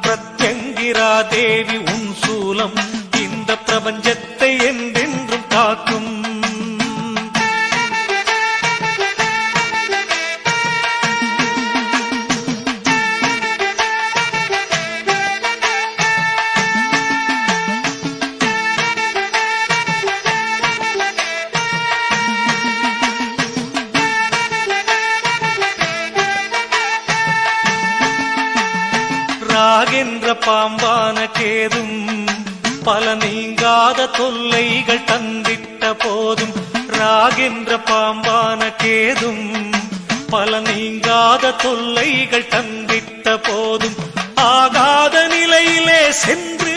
பிரத்யங்கிரா தேவி உன் சூலம் இந்த பிரபஞ்சத்தை என்றென்றும் காக்கும். ராகென்ற பாம்பான கேதும் பல நீங்காத தொல்லைகள் தந்திட்ட போதும், ராகென்ற பாம்பான கேதும் பல நீங்காத தொல்லைகள் தந்திட்ட போதும், ஆகாத நிலையிலே சென்று